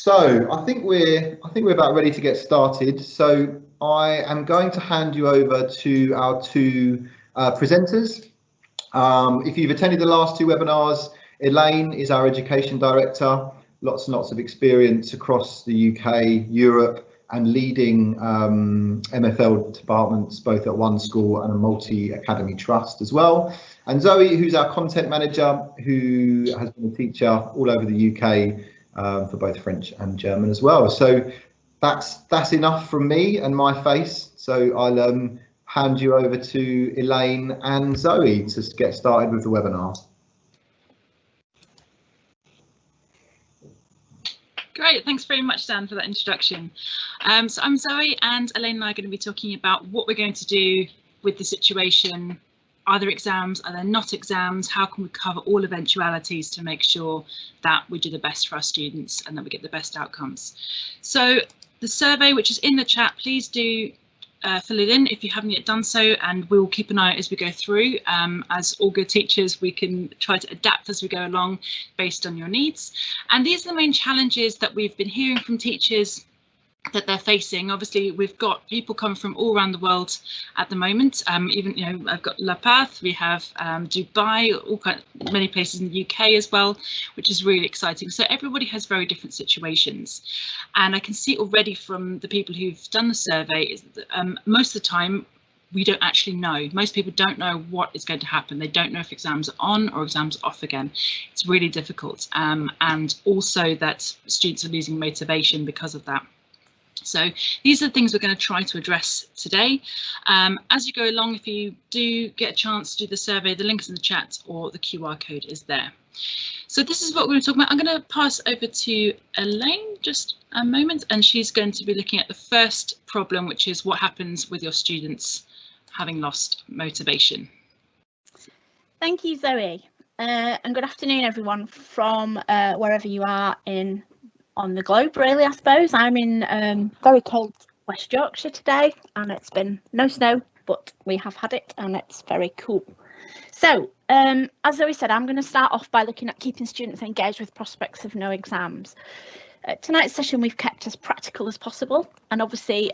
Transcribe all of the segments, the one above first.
So I think we're about ready to get started. So I am going to hand you over to our two presenters. If you've attended the last two webinars, Elaine is our education director, lots and lots of experience across the UK, Europe, and leading MFL departments, both at one school and a multi-academy trust as well. And Zoe, who's our content manager, who has been a teacher all over the UK for both French and German as well. So that's enough from me and my face. So I'll hand you over to Elaine and Zoe to get started with the webinar. Great, thanks very much, Dan, for that introduction. So I'm Zoe, and Elaine and I are going to be talking about what we're going to do with the situation. Are there exams? Are there not exams? How can we cover all eventualities to make sure that we do the best for our students and that we get the best outcomes? So the survey, which is in the chat, please do fill it in if you haven't yet done so, and we'll keep an eye out as we go through. As all good teachers, we can try to adapt as we go along based on your needs. And these are the main challenges that we've been hearing from teachers that they're facing. Obviously, we've got people come from all around the world at the moment. Even, you know, I've got La Paz, we have Dubai, many places in the UK as well, which is really exciting. So everybody has very different situations. And I can see already from the people who've done the survey is that most of the time, we don't actually know. Most people don't know what is going to happen. They don't know if exams are on or exams are off again. It's really difficult. And also that students are losing motivation because of that. So these are the things we're going to try to address today. As you go along, if you do get a chance to do the survey, the link's in the chat or the QR code is there. So this is what we're going to talk about. I'm going to pass over to Elaine just a moment, and she's going to be looking at the first problem, which is what happens with your students having lost motivation. Thank you, Zoe, and good afternoon, everyone, from wherever you are on the globe, really, I suppose. I'm in very cold West Yorkshire today, and it's been no snow, but we have had it, and it's very cool. So, as Zoe said, I'm going to start off by looking at keeping students engaged with prospects of no exams. Tonight's session we've kept as practical as possible, and obviously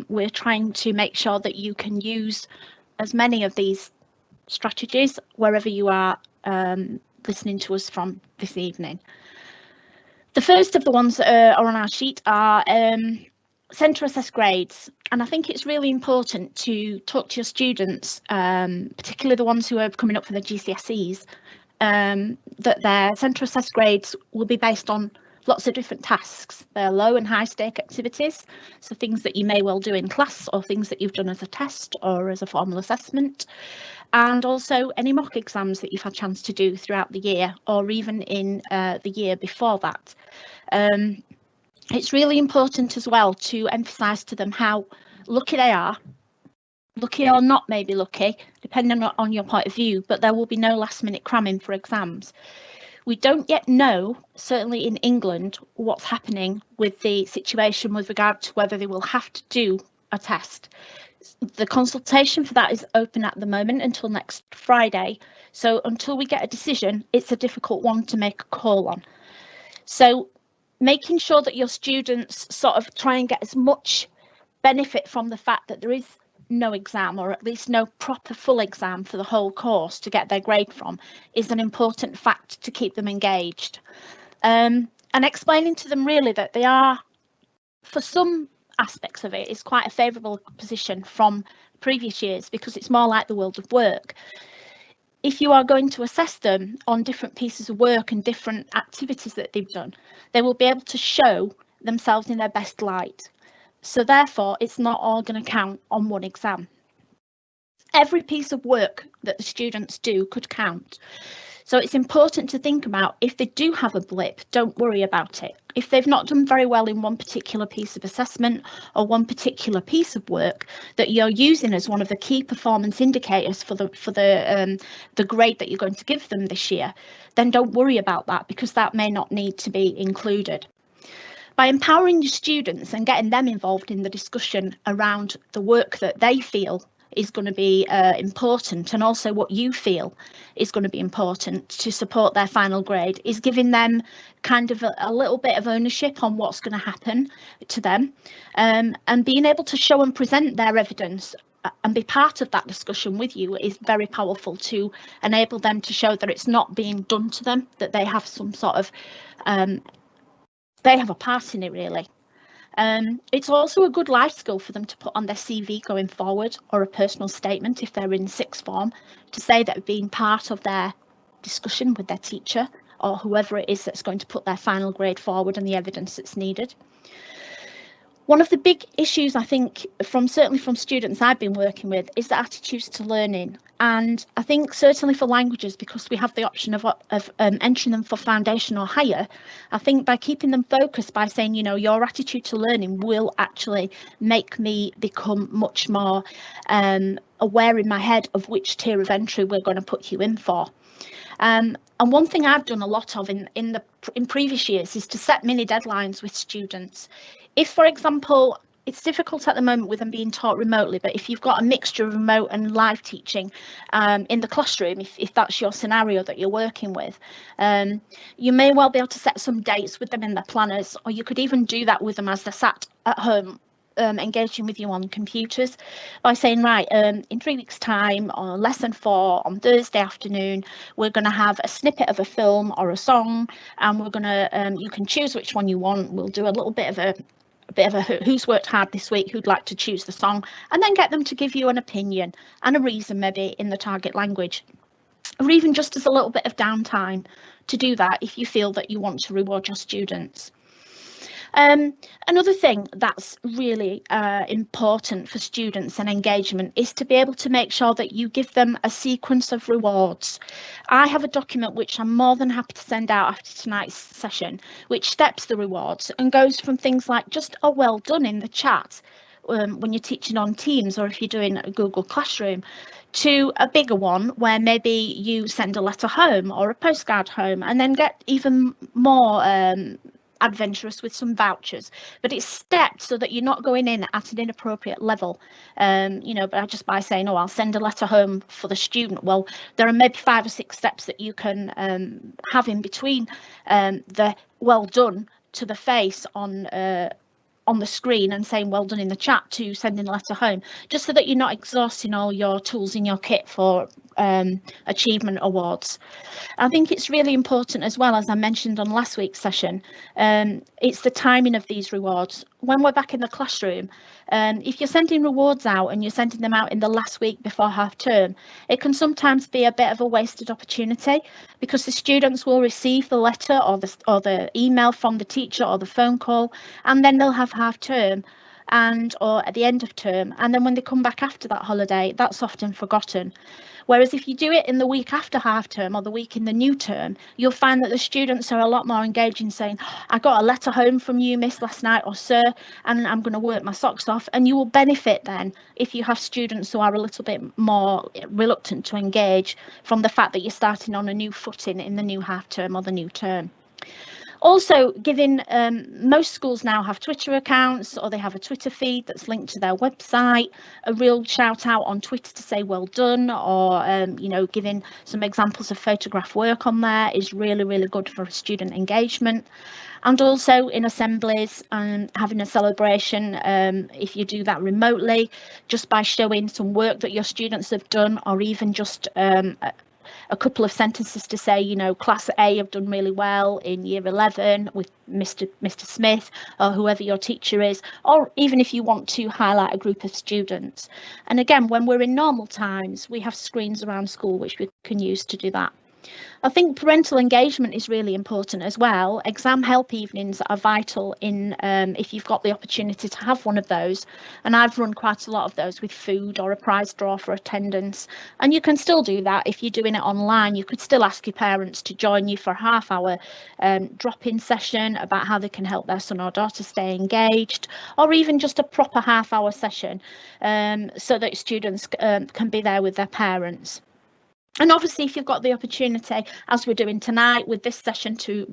we're trying to make sure that you can use as many of these strategies wherever you are listening to us from this evening. The first of the ones that are on our sheet are centre assessed grades, and I think it's really important to talk to your students, particularly the ones who are coming up for the GCSEs, that their centre assessed grades will be based on lots of different tasks. They're low and high stake activities, so things that you may well do in class or things that you've done as a test or as a formal assessment, and also any mock exams that you've had a chance to do throughout the year or even in the year before that. It's really important as well to emphasise to them how lucky they are, lucky or not maybe lucky, depending on your point of view, but there will be no last minute cramming for exams. We don't yet know, certainly in England, what's happening with the situation with regard to whether they will have to do a test. The consultation for that is open at the moment until next Friday. So until we get a decision, it's a difficult one to make a call on. So making sure that your students sort of try and get as much benefit from the fact that there is no exam, or at least no proper full exam for the whole course to get their grade from, is an important fact to keep them engaged. And explaining to them really that they are, for some aspects of it, is quite a favourable position from previous years because it's more like the world of work. If you are going to assess them on different pieces of work and different activities that they've done, they will be able to show themselves in their best light. So therefore, it's not all going to count on one exam. Every piece of work that the students do could count. So it's important to think about, if they do have a blip, don't worry about it. If they've not done very well in one particular piece of assessment or one particular piece of work that you're using as one of the key performance indicators for the grade that you're going to give them this year, then don't worry about that, because that may not need to be included. By empowering your students and getting them involved in the discussion around the work that they feel is going to be important, and also what you feel is going to be important to support their final grade, is giving them kind of a little bit of ownership on what's going to happen to them, and being able to show and present their evidence and be part of that discussion with you is very powerful to enable them to show that it's not being done to them, that they have some sort of they have a part in it, really. It's also a good life skill for them to put on their CV going forward, or a personal statement if they're in sixth form, to say that being part of their discussion with their teacher or whoever it is that's going to put their final grade forward and the evidence that's needed. One of the big issues, I think, certainly from students I've been working with, is the attitudes to learning. And I think certainly for languages, because we have the option of entering them for foundation or higher, I think by keeping them focused, by saying, you know, your attitude to learning will actually make me become much more aware in my head of which tier of entry we're going to put you in for. And one thing I've done a lot of in previous years is to set mini deadlines with students. If, for example, it's difficult at the moment with them being taught remotely, but if you've got a mixture of remote and live teaching in the classroom, if that's your scenario that you're working with, you may well be able to set some dates with them in their planners, or you could even do that with them as they're sat at home engaging with you on computers, by saying, right, in 3 weeks time, on lesson 4 on Thursday afternoon, we're going to have a snippet of a film or a song, and we're going to you can choose which one you want. We'll do a little bit of a who's worked hard this week, who'd like to choose the song, and then get them to give you an opinion and a reason, maybe in the target language, or even just as a little bit of downtime to do that if you feel that you want to reward your students. Another thing that's really important for students and engagement is to be able to make sure that you give them a sequence of rewards. I have a document which I'm more than happy to send out after tonight's session, which steps the rewards and goes from things like just a well done in the chat when you're teaching on Teams, or if you're doing a Google Classroom, to a bigger one where maybe you send a letter home or a postcard home, and then get even more adventurous with some vouchers. But it's stepped so that you're not going in at an inappropriate level, you know, but just by saying, oh, I'll send a letter home for the student. Well, there are maybe 5 or 6 steps that you can have in between the well done to the face on the screen and saying well done in the chat to sending a letter home, just so that you're not exhausting all your tools in your kit for achievement awards. I think it's really important as well, as I mentioned on last week's session, it's the timing of these rewards. When we're back in the classroom, if you're sending rewards out and you're sending them out in the last week before half term, it can sometimes be a bit of a wasted opportunity, because the students will receive the letter or the email from the teacher or the phone call, and then they'll have half term or at the end of term, and then when they come back after that holiday, that's often forgotten. Whereas if you do it in the week after half term or the week in the new term, you'll find that the students are a lot more engaged in saying, I got a letter home from you, miss, last night, or sir, and I'm going to work my socks off. And you will benefit then if you have students who are a little bit more reluctant to engage from the fact that you're starting on a new footing in the new half term or the new term. Also, given most schools now have Twitter accounts, or they have a Twitter feed that's linked to their website, a real shout out on Twitter to say well done, or you know, giving some examples of photograph work on there is really, really good for student engagement. And also in assemblies, having a celebration, if you do that remotely, just by showing some work that your students have done, or even just a couple of sentences to say, you know, class A have done really well in year 11 with Mr. Smith, or whoever your teacher is, or even if you want to highlight a group of students. And again, when we're in normal times, we have screens around school which we can use to do that. I think parental engagement is really important as well. Exam help evenings are vital in if you've got the opportunity to have one of those, and I've run quite a lot of those with food or a prize draw for attendance. And you can still do that if you're doing it online. You could still ask your parents to join you for a half-hour drop-in session about how they can help their son or daughter stay engaged, or even just a proper half-hour session so that students can be there with their parents. And obviously, if you've got the opportunity, as we're doing tonight with this session, to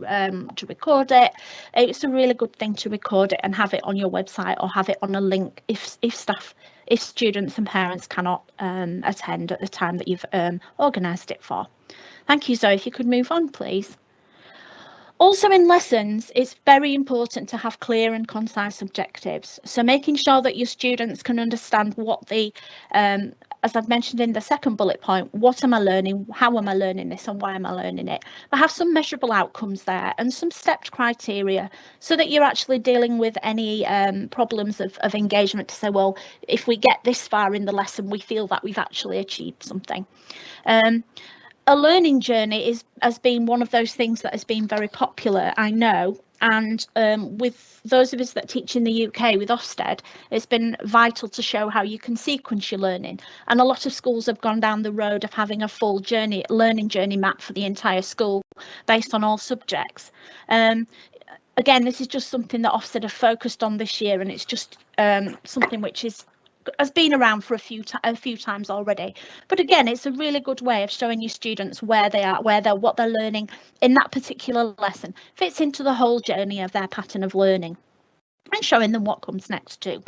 record it, it's a really good thing to record it and have it on your website, or have it on a link if staff if students and parents cannot attend at the time that you've organised it for. Thank you, Zoe. If you could move on, please. Also in lessons, it's very important to have clear and concise objectives. So making sure that your students can understand what the, as I've mentioned in the second bullet point, what am I learning, how am I learning this and why am I learning it? But have some measurable outcomes there and some stepped criteria so that you're actually dealing with any problems of engagement to say, well, if we get this far in the lesson, we feel that we've actually achieved something. A learning journey has been one of those things that has been very popular, I know, and with those of us that teach in the UK with Ofsted, it's been vital to show how you can sequence your learning, and a lot of schools have gone down the road of having a full learning journey map for the entire school based on all subjects. Again, this is just something that Ofsted have focused on this year, and it's just something which has been around for a few times already, but again, it's a really good way of showing your students where they are, what they're learning in that particular lesson fits into the whole journey of their pattern of learning, and showing them what comes next too.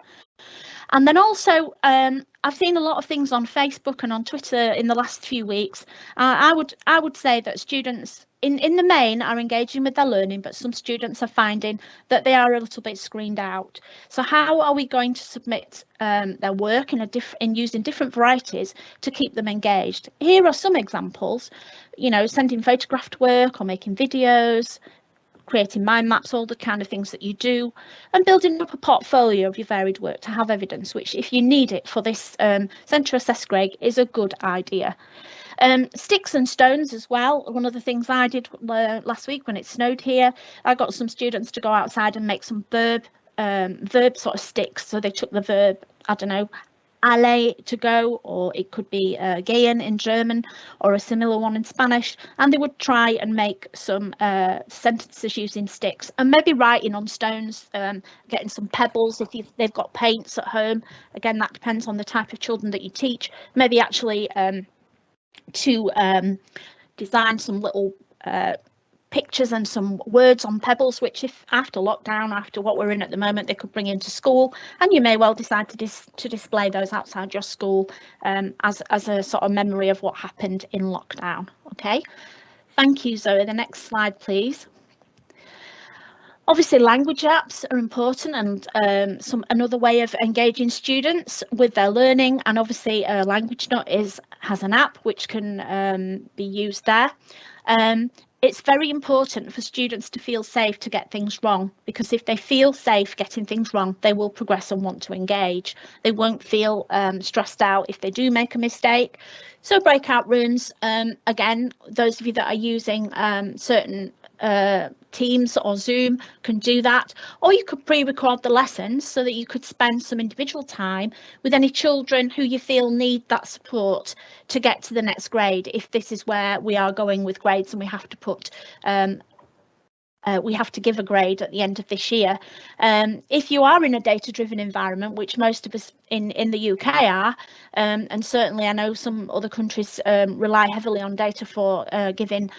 And then also, I've seen a lot of things on Facebook and on Twitter in the last few weeks. I would say that students in the main are engaging with their learning, but some students are finding that they are a little bit screened out. So how are we going to submit their work in using different varieties to keep them engaged? Here are some examples, you know, sending photographed work or making videos, creating mind maps, all the kind of things that you do, and building up a portfolio of your varied work to have evidence, which if you need it for this centre assessed grade is a good idea. Sticks and stones as well. One of the things I did last week when it snowed here, I got some students to go outside and make some verb sort of sticks. So they took the verb, I don't know, aller, to go, or it could be gehen in German, or a similar one in Spanish, and they would try and make some sentences using sticks, and maybe writing on stones, getting some pebbles if they've got paints at home. Again, that depends on the type of children that you teach. Maybe actually to design some little pictures and some words on pebbles, which if after lockdown, after what we're in at the moment, they could bring into school, and you may well decide to display those outside your school as a sort of memory of what happened in lockdown. Okay, thank you, Zoe. The next slide, please. Obviously, language apps are important, and another way of engaging students with their learning. And obviously, Language Nut has an app which can be used there. It's very important for students to feel safe to get things wrong, because if they feel safe getting things wrong, they will progress and want to engage. They won't feel stressed out if they do make a mistake. So breakout rooms, again, those of you that are using certain Teams or Zoom can do that, or you could pre-record the lessons so that you could spend some individual time with any children who you feel need that support to get to the next grade, if this is where we are going with grades and we have to put we have to give a grade at the end of this year. If you are in a data-driven environment, which most of us in the UK are, and certainly I know some other countries rely heavily on data for giving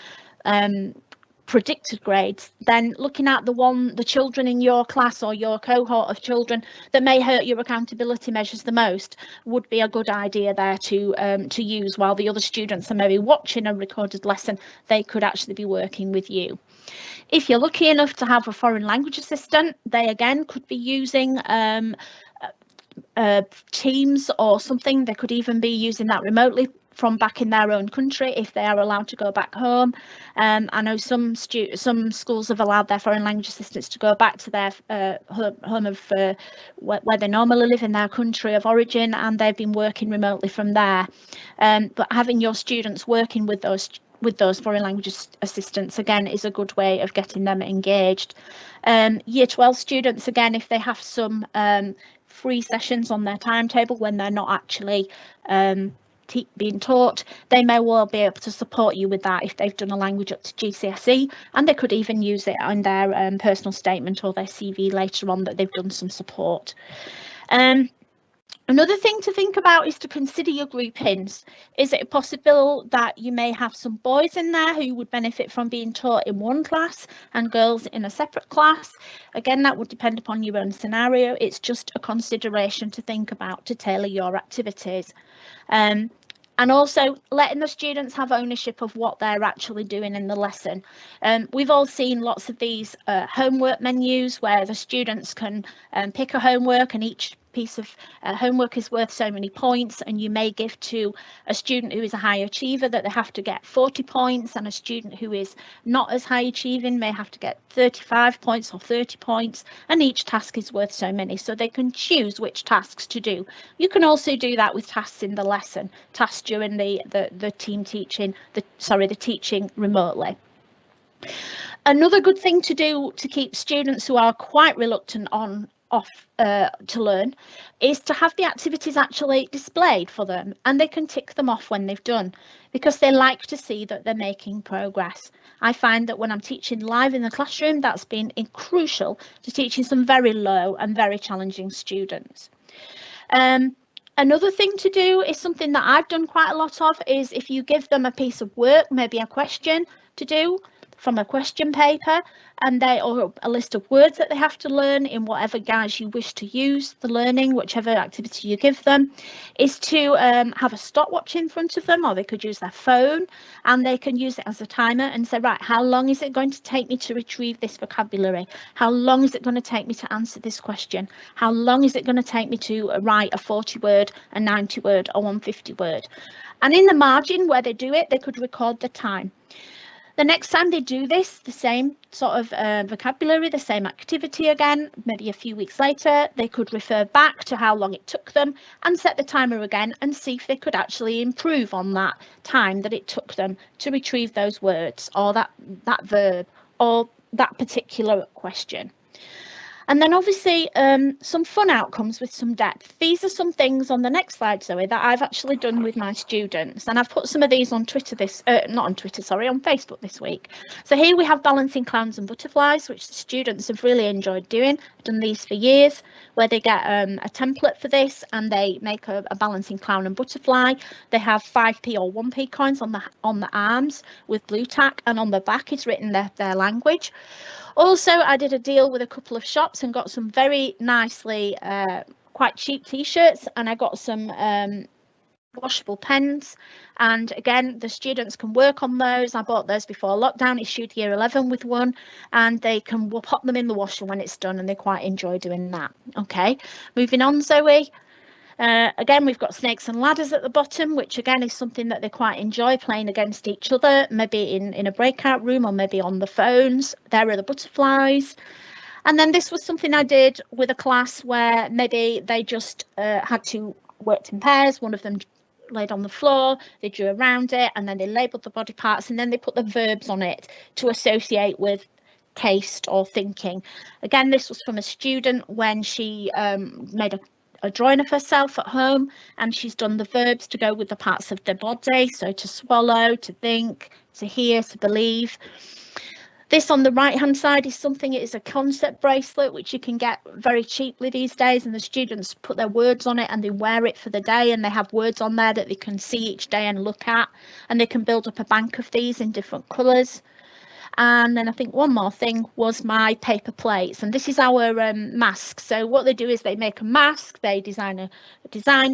predicted grades, then looking at the children in your class or your cohort of children that may hurt your accountability measures the most would be a good idea there to use, while the other students are maybe watching a recorded lesson. They could actually be working with you. If you're lucky enough to have a foreign language assistant, they again could be using Teams or something. They could even be using that remotely from back in their own country if they are allowed to go back home. I know some schools have allowed their foreign language assistants to go back to their home of where they normally live in their country of origin, and they've been working remotely from there. But having your students working with those foreign language assistants again is a good way of getting them engaged. Year 12 students, again, if they have some free sessions on their timetable when they're not actually being taught, they may well be able to support you with that if they've done a language up to GCSE, and they could even use it on their personal statement or their CV later on that they've done some support. Another thing to think about is to consider your groupings. Is it possible that you may have some boys in there who would benefit from being taught in one class and girls in a separate class? Again, that would depend upon your own scenario. It's just a consideration to think about to tailor your activities. And also letting the students have ownership of what they're actually doing in the lesson. We've all seen lots of these homework menus where the students can pick a homework, and each piece of homework is worth so many points, and you may give to a student who is a high achiever that they have to get 40 points, and a student who is not as high achieving may have to get 35 points or 30 points, and each task is worth so many, so they can choose which tasks to do. You can also do that with tasks in the lesson, tasks during the team teaching, the teaching remotely. Another good thing to do to keep students who are quite reluctant to learn is to have the activities actually displayed for them, and they can tick them off when they've done, because they like to see that they're making progress. I find that when I'm teaching live in the classroom, that's been crucial to teaching some very low and very challenging students. Another thing to do is something that I've done quite a lot of, is if you give them a piece of work, maybe a question to do from a question paper, and or a list of words that they have to learn in whatever guise you wish to use the learning, whichever activity you give them, is to have a stopwatch in front of them, or they could use their phone, and they can use it as a timer and say, right, how long is it going to take me to retrieve this vocabulary? How long is it going to take me to answer this question? How long is it going to take me to write a 40 word, a 90 word, or 150 word? And in the margin where they do it, they could record the time. The next time they do this, the same sort of vocabulary, the same activity again, maybe a few weeks later, they could refer back to how long it took them and set the timer again and see if they could actually improve on that time that it took them to retrieve those words, or that verb, or that particular question. And then obviously some fun outcomes with some depth. These are some things on the next slide, Zoe, that I've actually done with my students. And I've put some of these on Twitter on Facebook this week. So here we have balancing clowns and butterflies, which the students have really enjoyed doing. I've done these for years, where they get a template for this and they make a balancing clown and butterfly. They have 5p or 1p coins on the arms with blue tack, and on the back is written their language. Also, I did a deal with a couple of shops and got some very nicely quite cheap t-shirts, and I got some washable pens, and again the students can work on those. I bought those before lockdown, issued year 11 with one, and they can pop them in the washer when it's done, and they quite enjoy doing that. Okay, moving on, Zoe. Again, we've got snakes and ladders at the bottom, which again is something that they quite enjoy playing against each other, maybe in a breakout room or maybe on the phones. There are the butterflies. And then this was something I did with a class where maybe they just had to work in pairs. One of them laid on the floor, they drew around it, and then they labelled the body parts, and then they put the verbs on it to associate with taste or thinking. Again, this was from a student when she made a drawing of herself at home, and she's done the verbs to go with the parts of the body, so to swallow, to think, to hear, to believe. This on the right hand side is something, it is a concept bracelet which you can get very cheaply these days, and the students put their words on it and they wear it for the day, and they have words on there that they can see each day and look at, and they can build up a bank of these in different colours. And then I think one more thing was my paper plates, and this is our mask. So what they do is they make a mask, they design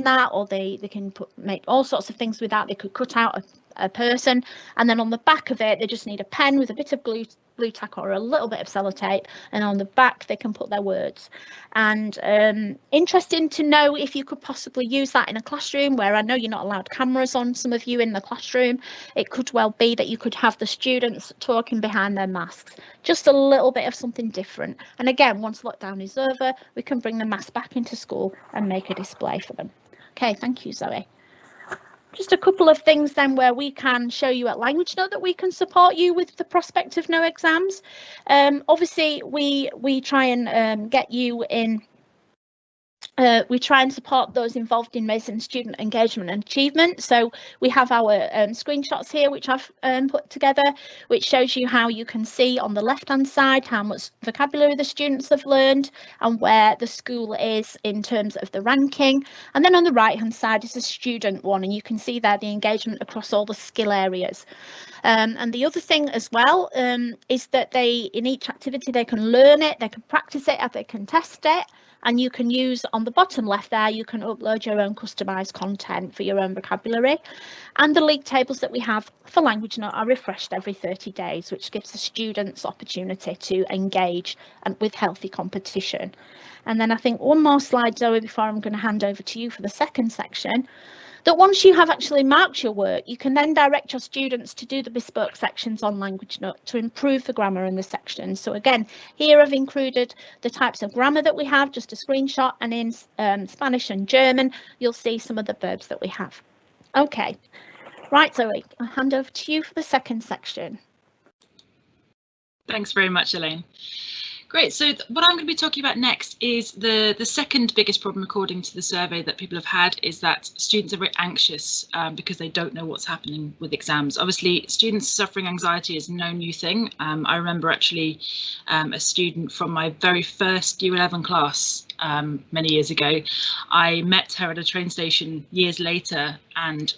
that, or they can make all sorts of things with that. They could cut out a person, and then on the back of it they just need a pen with a bit of glue tack or a little bit of sellotape, and on the back they can put their words. And interesting to know if you could possibly use that in a classroom where I know you're not allowed cameras on, some of you in the classroom. It could well be that you could have the students talking behind their masks, just a little bit of something different. And again, once lockdown is over, we can bring the mask back into school and make a display for them. Okay, thank you, Zoe. Just a couple of things then where we can show you at Language Note that we can support you with the prospect of no exams. Obviously, we try and get you in We try and support those involved in raising student engagement and achievement. So we have our screenshots here, which I've put together, which shows you how you can see on the left-hand side how much vocabulary the students have learned and where the school is in terms of the ranking. And then on the right-hand side is a student one, and you can see there the engagement across all the skill areas. And the other thing as well is that in each activity they can learn it, they can practice it, they can test it. And you can use on the bottom left there, you can upload your own customised content for your own vocabulary. And the league tables that we have for Language Note are refreshed every 30 days, which gives the students opportunity to engage and with healthy competition. And then I think one more slide, Zoe, before I'm going to hand over to you for the second section. That once you have actually marked your work, you can then direct your students to do the bespoke sections on Language Note to improve the grammar in the sections. So again, here I've included the types of grammar that we have, just a screenshot, and in Spanish and German, you'll see some of the verbs that we have. Okay, right, Zoe, I'll hand over to you for the second section. Thanks very much, Elaine. Great, so what I'm going to be talking about next is the second biggest problem, according to the survey, that people have had is that students are very anxious because they don't know what's happening with exams. Obviously, students suffering anxiety is no new thing. I remember actually a student from my very first Year 11 class many years ago. I met her at a train station years later, and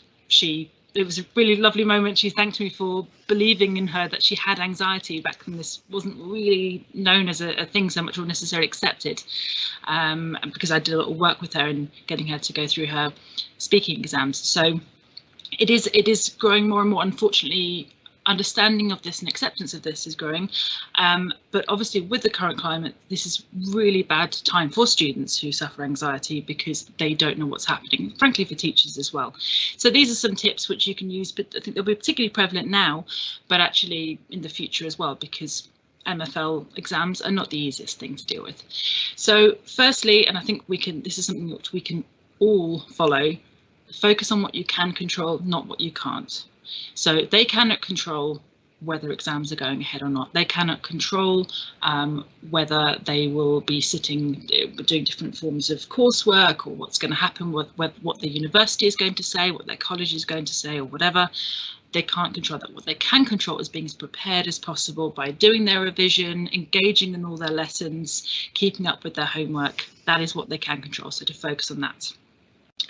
it was a really lovely moment. She thanked me for believing in her that she had anxiety. Back then this wasn't really known as a thing so much, or necessarily accepted, because I did a little work with her in getting her to go through her speaking exams. So it is growing more and more. Unfortunately, understanding of this and acceptance of this is growing, but obviously with the current climate, this is really bad time for students who suffer anxiety because they don't know what's happening, frankly for teachers as well. So these are some tips which you can use, but I think they'll be particularly prevalent now, but actually in the future as well, because MFL exams are not the easiest thing to deal with. So firstly, and I think this is something which we can all follow, focus on what you can control, not what you can't. So they cannot control whether exams are going ahead or not. They cannot control whether they will be doing different forms of coursework, or what's going to happen with what the university is going to say, what their college is going to say, or whatever. They can't control that. What they can control is being as prepared as possible by doing their revision, engaging in all their lessons, keeping up with their homework. That is what they can control, so to focus on that.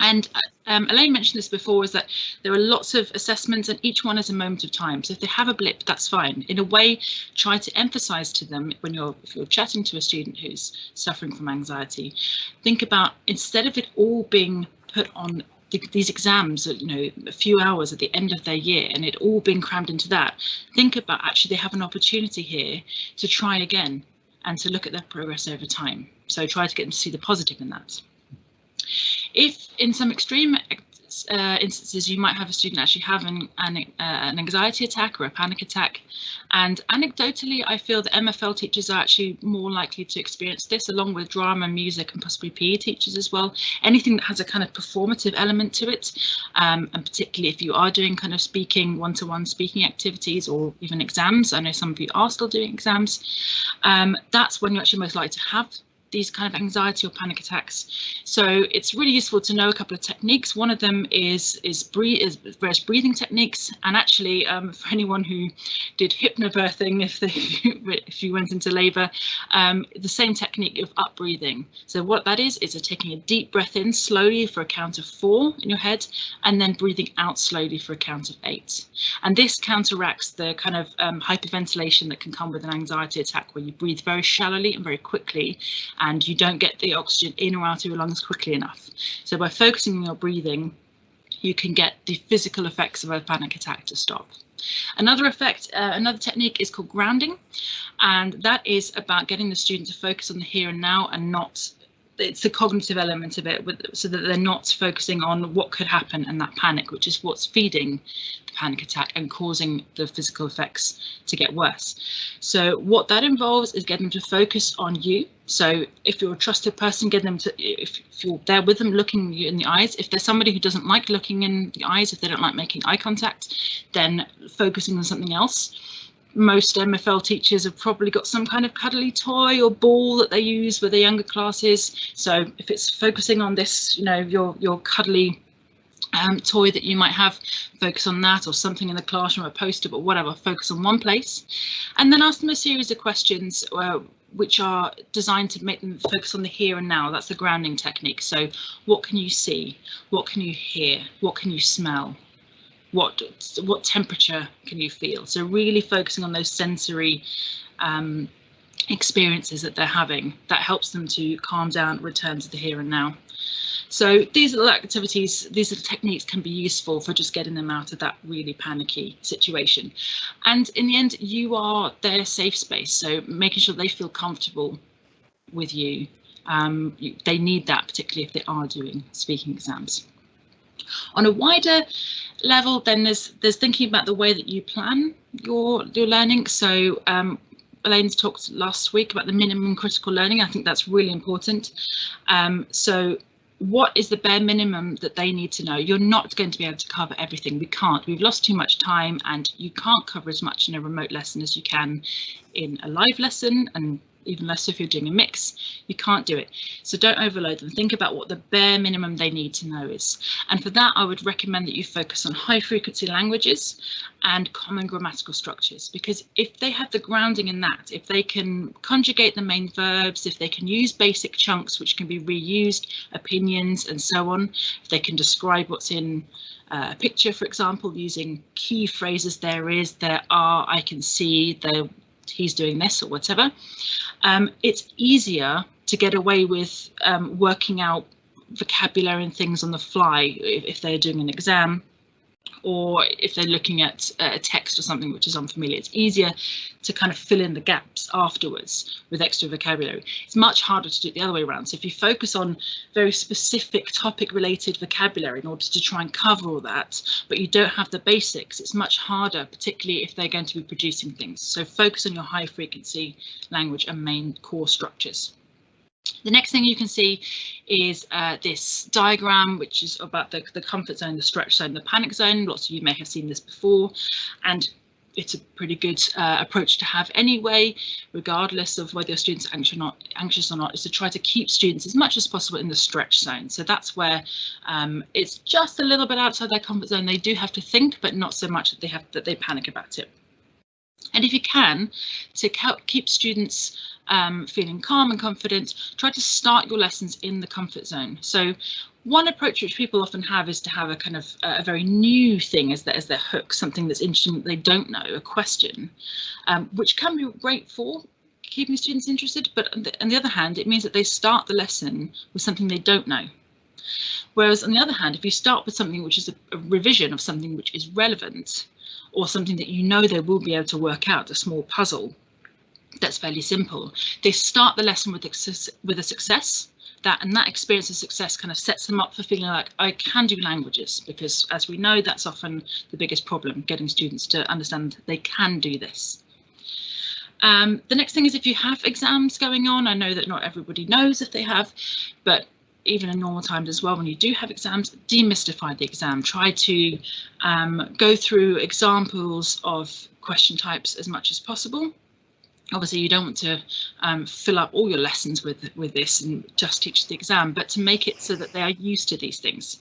And Elaine mentioned this before, is that there are lots of assessments and each one is a moment of time. So if they have a blip, that's fine. In a way, try to emphasize to them if you're chatting to a student who's suffering from anxiety, think about, instead of it all being put on these exams, a few hours at the end of their year and it all being crammed into that, think about actually they have an opportunity here to try again and to look at their progress over time. So try to get them to see the positive in that. If in some extreme instances you might have a student actually having an anxiety attack or a panic attack, and anecdotally I feel that MFL teachers are actually more likely to experience this, along with drama, music and possibly PE teachers as well. Anything that has a kind of performative element to it, and particularly if you are doing kind of one-to-one speaking activities or even exams. I know some of you are still doing exams. That's when you're actually most likely to have these kind of anxiety or panic attacks. So it's really useful to know a couple of techniques. One of them is various breathing techniques, and actually for anyone who did hypnobirthing, if you went into labour, the same technique of up breathing. So what that is taking a deep breath in slowly for a count of 4 in your head, and then breathing out slowly for a count of 8. And this counteracts the kind of hyperventilation that can come with an anxiety attack, where you breathe very shallowly and very quickly, and you don't get the oxygen in or out of your lungs quickly enough. So by focusing on your breathing, you can get the physical effects of a panic attack to stop. Another technique is called grounding, and that is about getting the student to focus on the here and now, and not, it's the cognitive element of it, so that they're not focusing on what could happen and that panic, which is what's feeding the panic attack and causing the physical effects to get worse. So what that involves is getting them to focus on you. So if you're a trusted person, get them to, if you're there with them, looking you in the eyes. If there's somebody who doesn't like looking in the eyes, if they don't like making eye contact, then focusing on something else. most MFL teachers have probably got some kind of cuddly toy or ball that they use with the younger classes. So if it's focusing on this, you know, your cuddly toy that you might have, focus on that, or something in the classroom, a poster, but whatever, focus on one place. And then ask them a series of questions which are designed to make them focus on the here and now. That's the grounding technique. So what can you see? What can you hear? What can you smell? What temperature can you feel? So really focusing on those sensory experiences that they're having. That helps them to calm down, return to the here and now. So these little activities, these little techniques can be useful for just getting them out of that really panicky situation. And in the end, you are their safe space. So making sure they feel comfortable with you. They need that, particularly if they are doing speaking exams. On a wider level, then there's thinking about the way that you plan your learning. So Elaine's talked last week about the minimum critical learning. I think that's really important. So what is the bare minimum that they need to know? You're not going to be able to cover everything. We can't. We've lost too much time, and you can't cover as much in a remote lesson as you can in a live lesson, and even less so if you're doing a mix. You can't do it. So don't overload them. Think about what the bare minimum they need to know is. And for that, I would recommend that you focus on high frequency languages and common grammatical structures, because if they have the grounding in that, if they can conjugate the main verbs, if they can use basic chunks which can be reused, opinions and so on, if they can describe what's in a picture, for example, using key phrases, there is, there are, I can see, there, he's doing this, or whatever, it's easier to get away with working out vocabulary and things on the fly if they're doing an exam, or if they're looking at a text or something which is unfamiliar. It's easier to kind of fill in the gaps afterwards with extra vocabulary. It's much harder to do it the other way around. So if you focus on very specific topic related vocabulary in order to try and cover all that, but you don't have the basics, it's much harder, particularly if they're going to be producing things. So focus on your high frequency language and main core structures. The next thing you can see is this diagram, which is about the comfort zone, the stretch zone, the panic zone. Lots of you may have seen this before, and it's a pretty good approach to have anyway, regardless of whether your students are anxious or not, is to try to keep students as much as possible in the stretch zone. So that's where it's just a little bit outside their comfort zone. They do have to think, but not so much that they panic about it. And if you can, to keep students feeling calm and confident, try to start your lessons in the comfort zone. So one approach which people often have is to have a kind of a very new thing as their hook, something that's interesting that they don't know, a question, which can be great for keeping students interested. But on the other hand, it means that they start the lesson with something they don't know. Whereas on the other hand, if you start with something which is a revision of something which is relevant, or something that you know they will be able to work out, a small puzzle that's fairly simple, they start the lesson with a success. That experience of success kind of sets them up for feeling like, I can do languages, because as we know, that's often the biggest problem, getting students to understand they can do this. The next thing is, if you have exams going on, I know that not everybody knows if they have, but even in normal times as well, when you do have exams, demystify the exam. Try to go through examples of question types as much as possible. Obviously, you don't want to fill up all your lessons with this and just teach the exam, but to make it so that they are used to these things.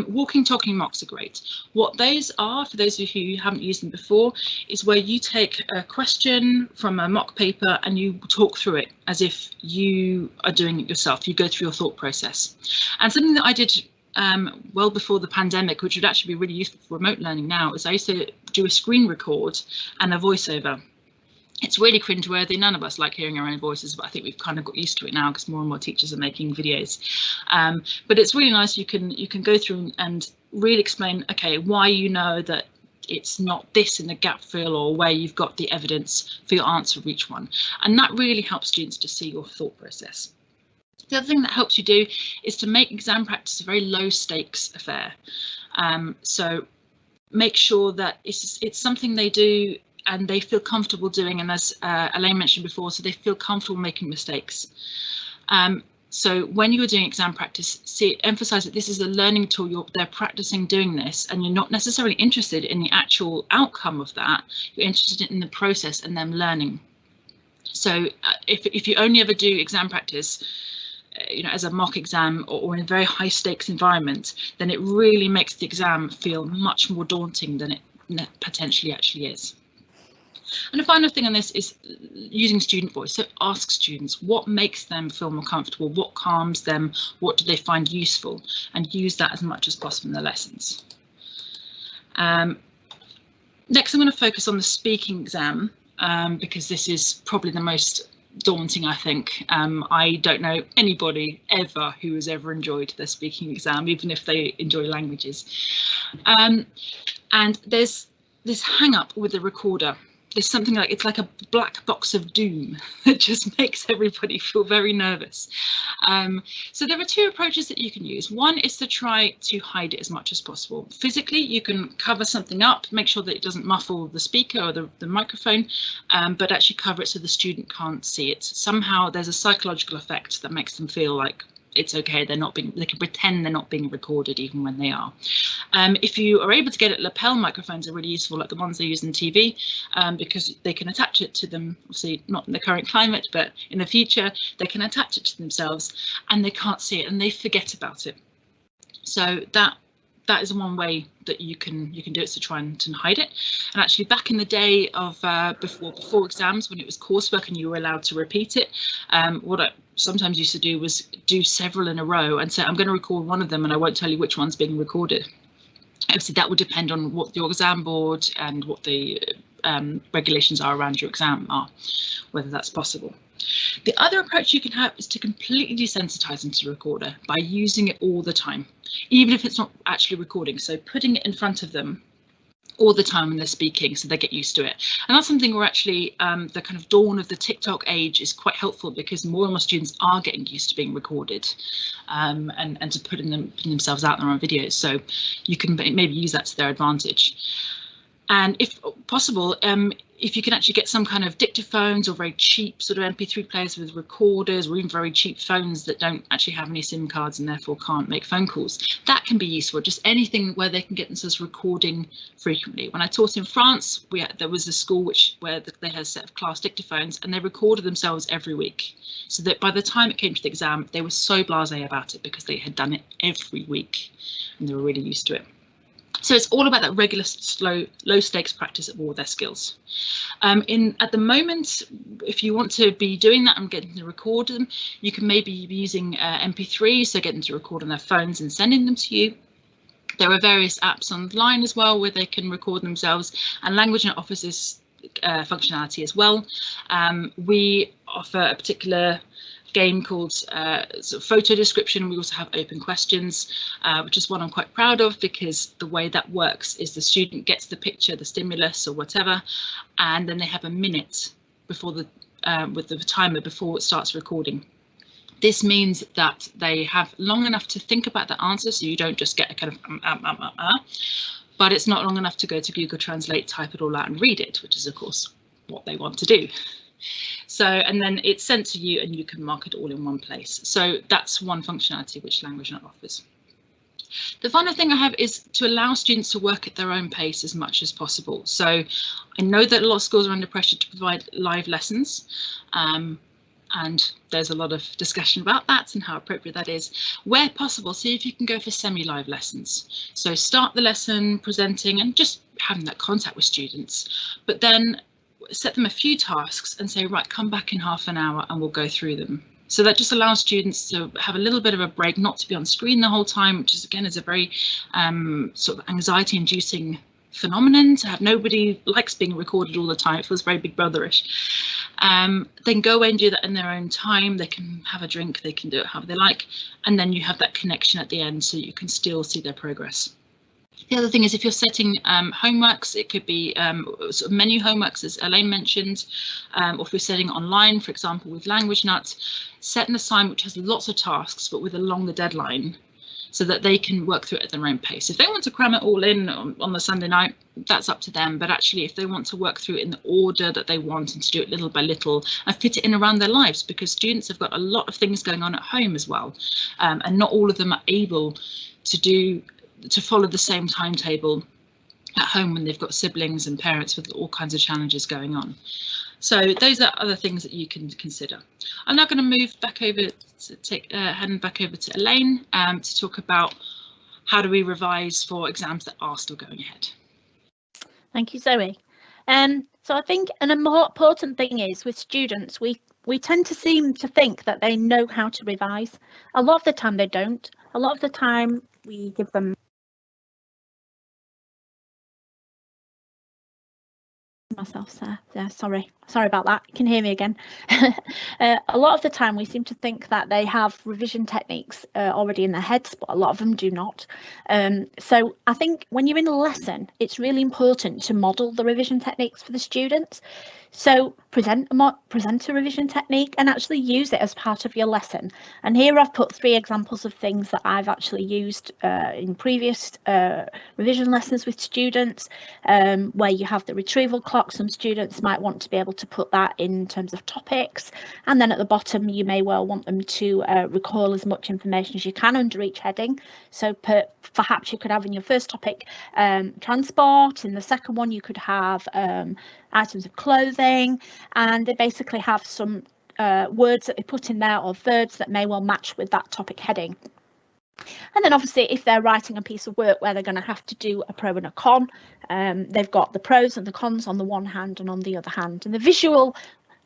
Walking, talking mocks are great. What those are, for those of you who haven't used them before, is where you take a question from a mock paper and you talk through it as if you are doing it yourself. You go through your thought process. And something that I did well before the pandemic, which would actually be really useful for remote learning now, is I used to do a screen record and a voiceover. It's really cringeworthy. None of us like hearing our own voices, but I think we've kind of got used to it now because more and more teachers are making videos. But it's really nice. You can go through and really explain, okay, why you know that it's not this in the gap fill, or where you've got the evidence for your answer for each one. And that really helps students to see your thought process. The other thing that helps you do is to make exam practice a very low stakes affair. So make sure that it's something they do and they feel comfortable doing, and as Elaine mentioned before, so they feel comfortable making mistakes. So when you're doing exam practice, emphasize that this is a learning tool. They're practicing doing this, and you're not necessarily interested in the actual outcome of that. You're interested in the process and them learning. So if you only ever do exam practice, as a mock exam or in a very high stakes environment, then it really makes the exam feel much more daunting than it potentially actually is. And the final thing on this is using student voice. So ask students what makes them feel more comfortable, what calms them, what do they find useful, and use that as much as possible in the lessons. Next, I'm going to focus on the speaking exam because this is probably the most daunting, I think. I don't know anybody ever who has ever enjoyed their speaking exam, even if they enjoy languages. And there's this hang up with the recorder. There's something like, it's like a black box of doom that just makes everybody feel very nervous. So there are two approaches that you can use. One is to try to hide it as much as possible. Physically, you can cover something up, make sure that it doesn't muffle the speaker or the microphone, but actually cover it so the student can't see it. Somehow there's a psychological effect that makes them feel like it's okay, they can pretend they're not being recorded even when they are. If you are able to get it, lapel microphones are really useful, like the ones they use in TV, because they can attach it to them, obviously not in the current climate, but in the future they can attach it to themselves and they can't see it and they forget about it. So that is one way that you can do it, to try and hide it. And actually, back in the day of before exams, when it was coursework and you were allowed to repeat it, what I sometimes used to do was do several in a row and say, I'm going to record one of them and I won't tell you which one's being recorded. Obviously, that would depend on what your exam board and what the regulations are around your exam are, whether that's possible. The other approach you can have is to completely desensitize into the recorder by using it all the time, even if it's not actually recording. So putting it in front of them all the time when they're speaking, so they get used to it. And that's something where actually the kind of dawn of the TikTok age is quite helpful, because more and more students are getting used to being recorded and to putting themselves out there on videos. So you can maybe use that to their advantage. And if possible, if you can actually get some kind of dictaphones or very cheap sort of MP3 players with recorders, or even very cheap phones that don't actually have any SIM cards and therefore can't make phone calls, that can be useful. Just anything where they can get themselves recording frequently. When I taught in France, there was a school where they had a set of class dictaphones and they recorded themselves every week, so that by the time it came to the exam, they were so blasé about it because they had done it every week and they were really used to it. So it's all about that regular, slow, low stakes practice of all their skills. At the moment, if you want to be doing that and getting to record them, you can maybe be using MP3, so get them to record on their phones and sending them to you. There are various apps online as well where they can record themselves, and LanguageNet offers this functionality as well. We offer a particular game called sort of photo description. We also have open questions, which is one I'm quite proud of, because the way that works is the student gets the picture, the stimulus or whatever, and then they have a minute before with the timer before it starts recording. This means that they have long enough to think about the answer, so you don't just get a kind of but it's not long enough to go to Google Translate, type it all out and read it, which is of course what they want to do. So, and then it's sent to you and you can mark it all in one place. So that's one functionality which LanguageNet offers. The final thing I have is to allow students to work at their own pace as much as possible. So I know that a lot of schools are under pressure to provide live lessons, and there's a lot of discussion about that and how appropriate that is. Where possible, see if you can go for semi-live lessons. So start the lesson presenting and just having that contact with students, but then set them a few tasks and say, right, come back in half an hour and we'll go through them. So that just allows students to have a little bit of a break, not to be on screen the whole time, which is again is a very sort of anxiety inducing phenomenon. To have nobody likes being recorded all the time, it feels very Big Brotherish. They can go away and do that in their own time. They can have a drink, they can do it however they like, and then you have that connection at the end so you can still see their progress. The other thing is, if you're setting homeworks, it could be sort of menu homeworks, as Elaine mentioned, or if you're setting online, for example, with LanguageNet, set an assignment which has lots of tasks, but with a longer deadline, so that they can work through it at their own pace. If they want to cram it all in on the Sunday night, that's up to them. But actually, if they want to work through it in the order that they want and to do it little by little and fit it in around their lives, because students have got a lot of things going on at home as well, and not all of them are able to follow the same timetable at home when they've got siblings and parents with all kinds of challenges going on. So those are other things that you can consider. I'm now going to move back over to hand back over to Elaine to talk about how do we revise for exams that are still going ahead. Thank you, Zoe. So I think an important thing is with students, we tend to seem to think that they know how to revise. A lot of the time they don't. A lot of the time we give them myself there, sorry about that. You can hear me again. A lot of the time we seem to think that they have revision techniques already in their heads, but a lot of them do not. So I think when you're in a lesson, it's really important to model the revision techniques for the students. So present a revision technique and actually use it as part of your lesson. And here I've put 3 examples of things that I've actually used in previous revision lessons with students, where you have the retrieval clock. Some students might want to be able to put that in terms of topics, and then at the bottom you may well want them to recall as much information as you can under each heading. So perhaps you could have in your first topic transport, in the second one you could have items of clothing, and they basically have some words that they put in there or verbs that may well match with that topic heading. And then obviously if they're writing a piece of work where they're going to have to do a pro and a con, they've got the pros and the cons on the one hand and on the other hand, and the visual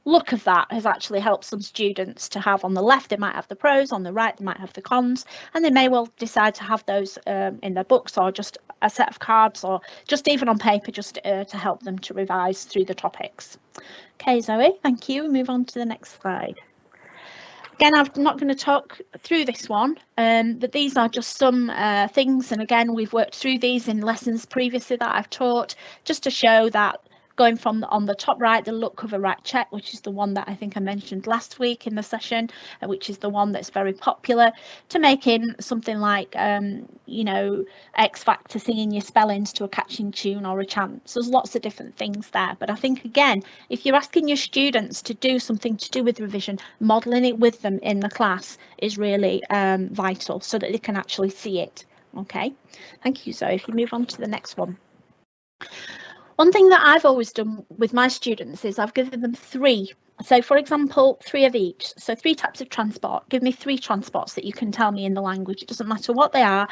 look of that has actually helped some students to have on the left they might have the pros, on the right they might have the cons, and they may well decide to have those in their books or just a set of cards or just even on paper, just to help them to revise through the topics. Okay, Zoe, thank you. We move on to the next slide. Again, I'm not going to talk through this one, but these are just some things, and again we've worked through these in lessons previously that I've taught, just to show that going from on the top right, the look cover right check, which is the one that I think I mentioned last week in the session, which is the one that's very popular, to making something like, you know, X Factor singing your spellings to a catching tune or a chant. So there's lots of different things there. But I think, again, if you're asking your students to do something to do with revision, modelling it with them in the class is really vital so that they can actually see it. OK, thank you. So if you move on to the next one. One thing that I've always done with my students is I've given them 3. So, for example, 3 of each. So 3 types of transport. Give me 3 transports that you can tell me in the language. It doesn't matter what they are.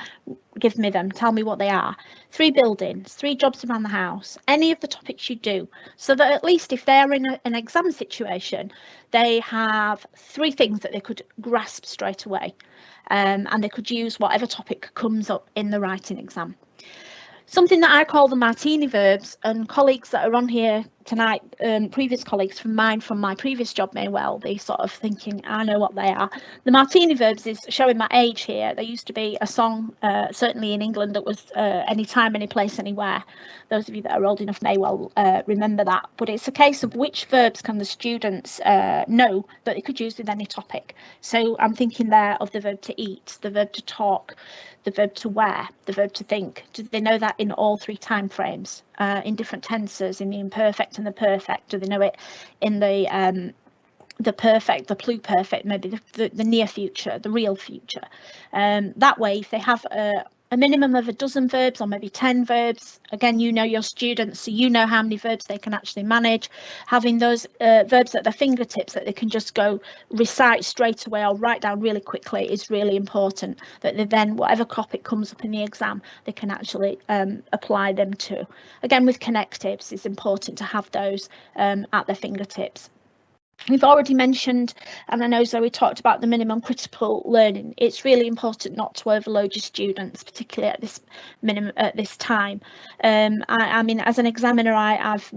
Give me them. Tell me what they are. 3 buildings, 3 jobs around the house, any of the topics you do. So that at least if they're in an exam situation, they have 3 things that they could grasp straight away. And they could use whatever topic comes up in the writing exam. Something that I call the martini verbs, and colleagues that are on here tonight, previous colleagues from my previous job may well be sort of thinking, I know what they are. The martini verbs is showing my age here. There used to be a song, certainly in England, that was anytime, any place, anywhere. Those of you that are old enough may well remember that. But it's a case of which verbs can the students know that they could use with any topic. So I'm thinking there of the verb to eat, the verb to talk, the verb to wear, the verb to think. Do they know that in all 3 time frames, in different tenses, in the imperfect and the perfect? Do they know it in the perfect, the pluperfect, maybe the near future, the real future? That way, if they have a minimum of a dozen verbs or maybe 10 verbs, again, you know your students, so you know how many verbs they can actually manage. Having those verbs at their fingertips that they can just go recite straight away or write down really quickly is really important, that they then, whatever topic comes up in the exam, they can actually apply them to. Again, with connectives, it's important to have those at their fingertips. We've already mentioned, and I know Zoe talked about the minimum critical learning. It's really important not to overload your students, particularly at this time. I mean, as an examiner, I've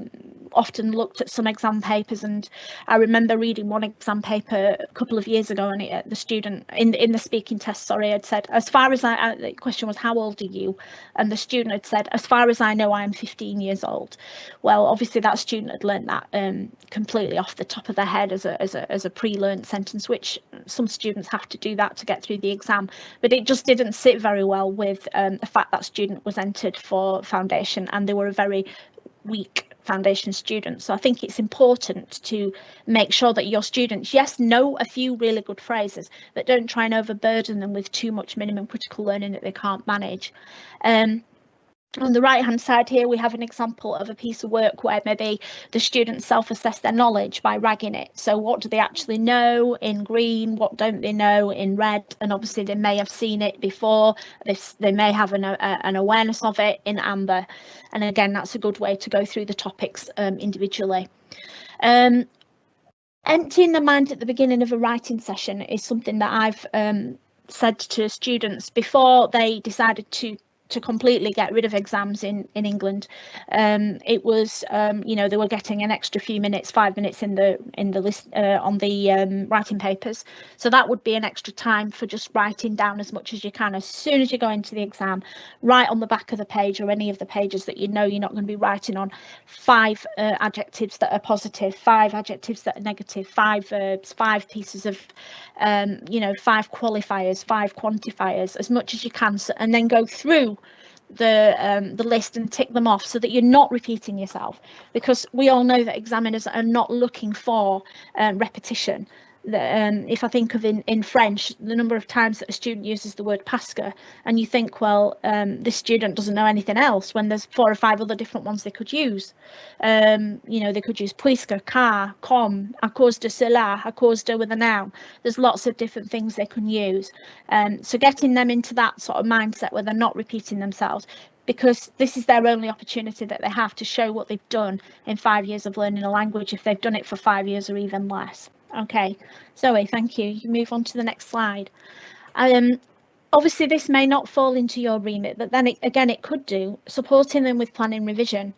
often looked at some exam papers, and I remember reading one exam paper a couple of years ago, and the student in the speaking test, sorry, had said, as far as the question was, how old are you? And the student had said, as far as I know, I am 15 years old. Well, obviously that student had learned that completely off the top of their head. ahead as a pre-learned sentence, which some students have to do that to get through the exam, but it just didn't sit very well with the fact that student was entered for foundation and they were a very weak foundation student. So I think it's important to make sure that your students, yes, know a few really good phrases, but don't try and overburden them with too much minimum critical learning that they can't manage. On the right hand side here, we have an example of a piece of work where maybe the students self-assess their knowledge by ragging it. So what do they actually know in green? What don't they know in red? And obviously they may have seen it before. They may have an awareness of it in amber. And again, that's a good way to go through the topics individually. Emptying the mind at the beginning of a writing session is something that I've said to students before they decided to completely get rid of exams in England. It was you know, they were getting an extra few minutes, 5 minutes in the list on the writing papers, so that would be an extra time for just writing down as much as you can as soon as you go into the exam. Write on the back of the page or any of the pages that you know you're not going to be writing on 5 adjectives that are positive, 5 adjectives that are negative, 5 verbs, 5 pieces of you know, 5 qualifiers, 5 quantifiers, as much as you can, and then go through the list and tick them off so that you're not repeating yourself, because we all know that examiners are not looking for repetition. If I think of in French, the number of times that a student uses the word parce que, and you think, well, this student doesn't know anything else, when there's 4 or 5 other different ones they could use. You know, they could use puisque, car, comme, à cause de cela, à cause de with a noun. There's lots of different things they can use. So getting them into that sort of mindset where they're not repeating themselves, because this is their only opportunity that they have to show what they've done in 5 years of learning a language, if they've done it for 5 years or even less. Okay, Zoe, thank you. You move on to the next slide. Obviously, this may not fall into your remit, but then again, it could do, supporting them with planning revision.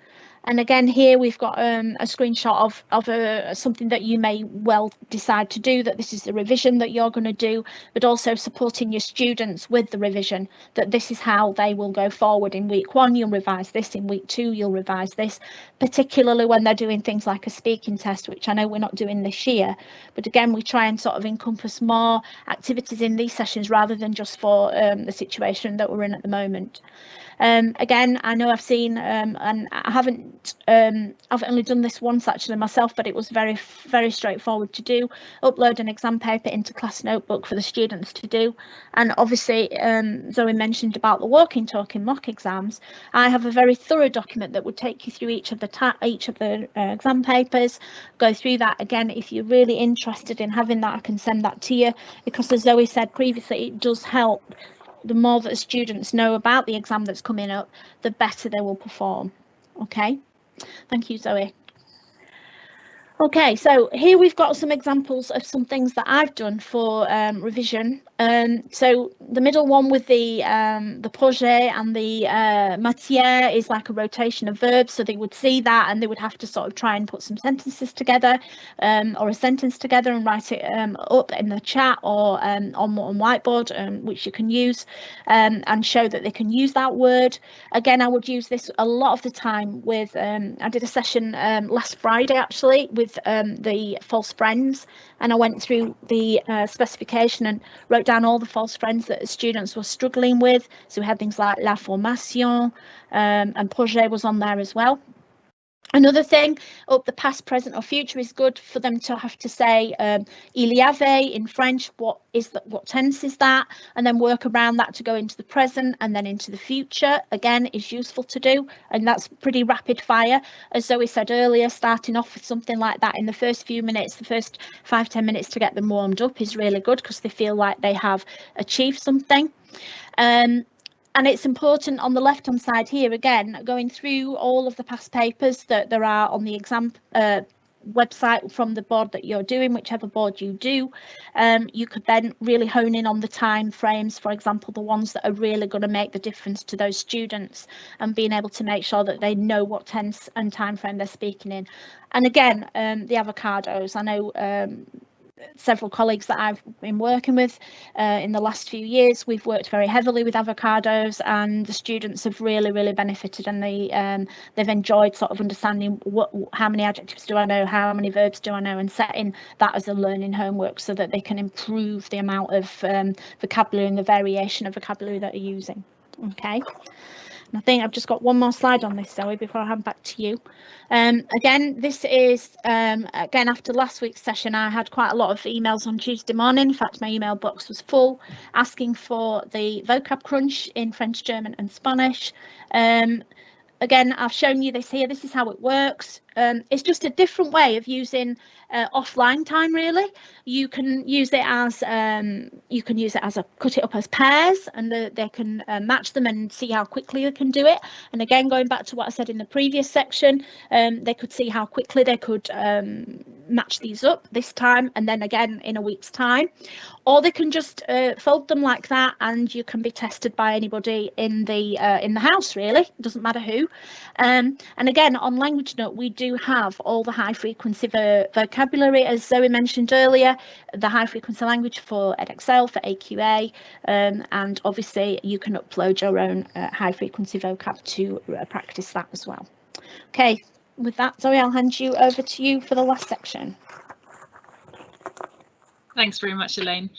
And again, here we've got a screenshot of something that you may well decide to do, that this is the revision that you're going to do, but also supporting your students with the revision, that this is how they will go forward. In week 1, you'll revise this, in week 2, you'll revise this, particularly when they're doing things like a speaking test, which I know we're not doing this year. But again, we try and sort of encompass more activities in these sessions rather than just for the situation that we're in at the moment. Again, I know I've seen and I've only done this once actually myself, but it was very straightforward to do. Upload an exam paper into class notebook for the students to do. And obviously Zoe mentioned about the walking talking mock exams. I have a very thorough document that would take you through each of the exam papers, go through that. Again, if you're really interested in having that, I can send that to you, because as Zoe said previously, it does help. The more that students know about the exam that's coming up, the better they will perform. Okay, thank you, Zoe. Okay, so here we've got some examples of some things that I've done for revision. So the middle one with the projet and the matière is like a rotation of verbs, so they would see that and they would have to sort of try and put some sentences together, or a sentence together, and write it up in the chat or on whiteboard, which you can use, and show that they can use that word. Again, I would use this a lot of the time with I did a session last Friday actually with the false friends, and I went through the specification and wrote down all the false friends that the students were struggling with. So we had things like la formation, and projet was on there as well. Another thing, up the past, present or future is good for them to have to say il y avait in French, what tense is that, and then work around that to go into the present and then into the future. Again, is useful to do, and that's pretty rapid fire. As Zoe said earlier, starting off with something like that in the first few minutes, the first 5-10 minutes to get them warmed up is really good, because they feel like they have achieved something. And it's important on the left hand side here, again, going through all of the past papers that there are on the exam website from the board that you're doing, whichever board you do. You could then really hone in on the time frames, for example, the ones that are really going to make the difference to those students, and being able to make sure that they know what tense and time frame they're speaking in. And again, the avocados, I know several colleagues that I've been working with in the last few years, we've worked very heavily with avocados, and the students have really benefited, and they've enjoyed sort of understanding how many adjectives do I know, how many verbs do I know, and setting that as a learning homework so that they can improve the amount of vocabulary and the variation of vocabulary that they're using. Okay. I think I've just got one more slide on this, Zoe, before I hand back to you. Again, this is, again, after last week's session, I had quite a lot of emails on Tuesday morning. In fact, my email box was full, asking for the vocab crunch in French, German and Spanish. Again, I've shown you this here. This is how it works. It's just a different way of using offline time, really. You can use it as cut it up as pairs, and they can match them and see how quickly they can do it. And again, going back to what I said in the previous section, they could see how quickly they could match these up this time, and then again in a week's time. Or they can just fold them like that, and you can be tested by anybody in the house, really. It doesn't matter who. And again, on Language Note, we do have all the high frequency vocabulary, as Zoe mentioned earlier, the high frequency language for Edexcel, for AQA, and obviously you can upload your own high frequency vocab to practice that as well. Okay, with that, Zoe, I'll hand you over to you for the last section. Thanks very much, Elaine.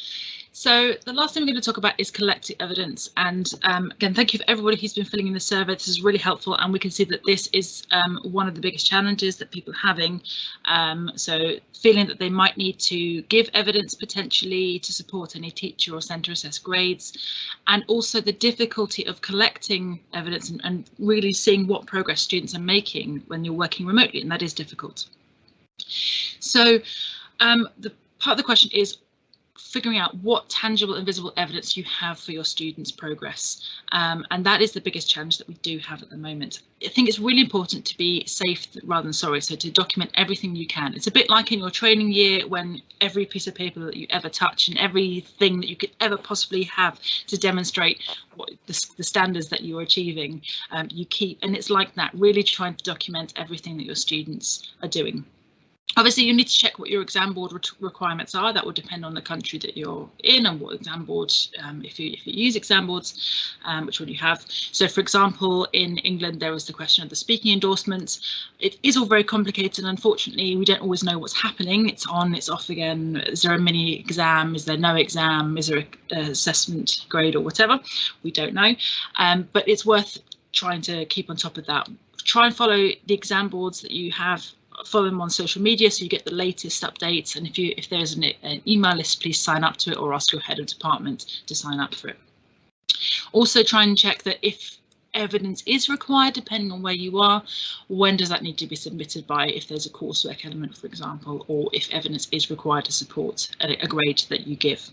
So the last thing we're going to talk about is collecting evidence, and again, thank you for everybody who's been filling in the survey. This is really helpful, and we can see that this is one of the biggest challenges that people are having. So feeling that they might need to give evidence potentially to support any teacher or centre assessed grades, and also the difficulty of collecting evidence and really seeing what progress students are making when you're working remotely, and that is difficult. So the part of the question is figuring out what tangible and visible evidence you have for your students' progress, and that is the biggest challenge that we do have at the moment. I think it's really important to be safe rather than sorry, so to document everything you can. It's a bit like in your training year when every piece of paper that you ever touch and everything that you could ever possibly have to demonstrate what the standards that you're achieving, you keep, and it's like that, really trying to document everything that your students are doing. Obviously, you need to check what your exam board requirements are. That will depend on the country that you're in and what exam board, if you use exam boards, which one you have. So, for example, in England, there was the question of the speaking endorsements. It is all very complicated, and unfortunately, we don't always know what's happening. It's on, it's off again. Is there a mini exam? Is there no exam? Is there an assessment grade or whatever? We don't know, but it's worth trying to keep on top of that. Try and follow the exam boards that you have. Follow them on social media so you get the latest updates, and if there's an email list, please sign up to it or ask your head of department to sign up for it. Also try and check that if evidence is required, depending on where you are, when does that need to be submitted by, if there's a coursework element, for example, or if evidence is required to support a grade that you give.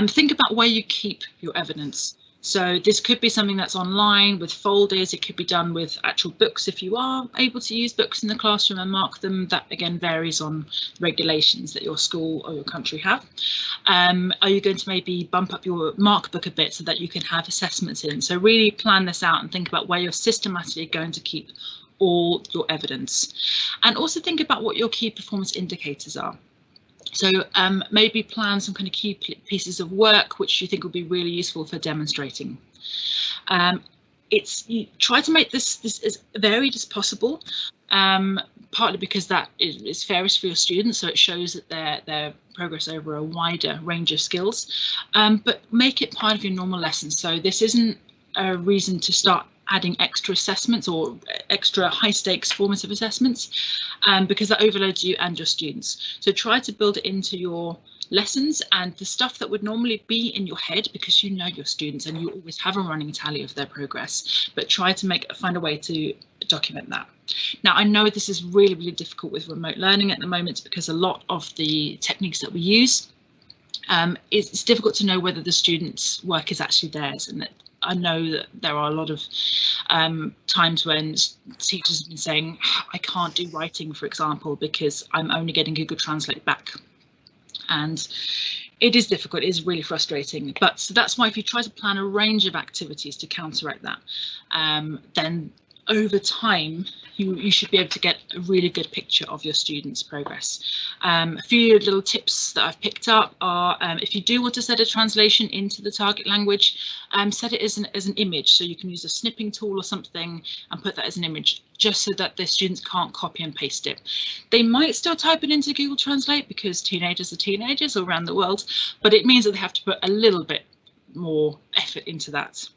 Think about where you keep your evidence. So this could be something that's online with folders. It could be done with actual books if you are able to use books in the classroom and mark them. That again varies on regulations that your school or your country have. Are you going to maybe bump up your mark book a bit so that you can have assessments in? So really plan this out and think about where you're systematically going to keep all your evidence. And also think about what your key performance indicators are. So maybe plan some kind of key pieces of work which you think will be really useful for demonstrating. You try to make this as varied as possible, partly because that is fairest for your students, so it shows that their progress over a wider range of skills, but make it part of your normal lesson. So this isn't a reason to start adding extra assessments or extra high stakes formative assessments, because that overloads you and your students. So try to build it into your lessons, and the stuff that would normally be in your head because you know your students and you always have a running tally of their progress, but try to find a way to document that. Now, I know this is really difficult with remote learning at the moment because a lot of the techniques that we use, it's difficult to know whether the students' work is actually theirs, and that I know that there are a lot of times when teachers have been saying, I can't do writing, for example, because I'm only getting Google Translate back. And it is difficult, it is really frustrating. But so that's why if you try to plan a range of activities to counteract that, then over time, you should be able to get a really good picture of your students' progress. A few little tips that I've picked up are if you do want to set a translation into the target language, set it as an image, so you can use a snipping tool or something and put that as an image, just so that the students can't copy and paste it. They might still type it into Google Translate because teenagers are teenagers all around the world, but it means that they have to put a little bit more effort into that.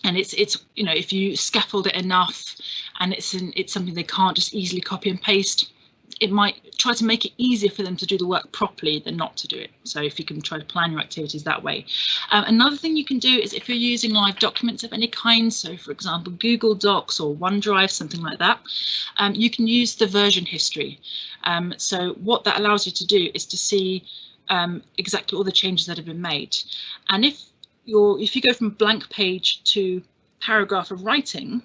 And it's you know, if you scaffold it enough and it's something they can't just easily copy and paste, it might try to make it easier for them to do the work properly than not to do it. So if you can try to plan your activities that way. Another thing you can do is if you're using live documents of any kind, so for example Google Docs or OneDrive, something like that, you can use the version history. So what that allows you to do is to see exactly all the changes that have been made. And if you go from a blank page to paragraph of writing,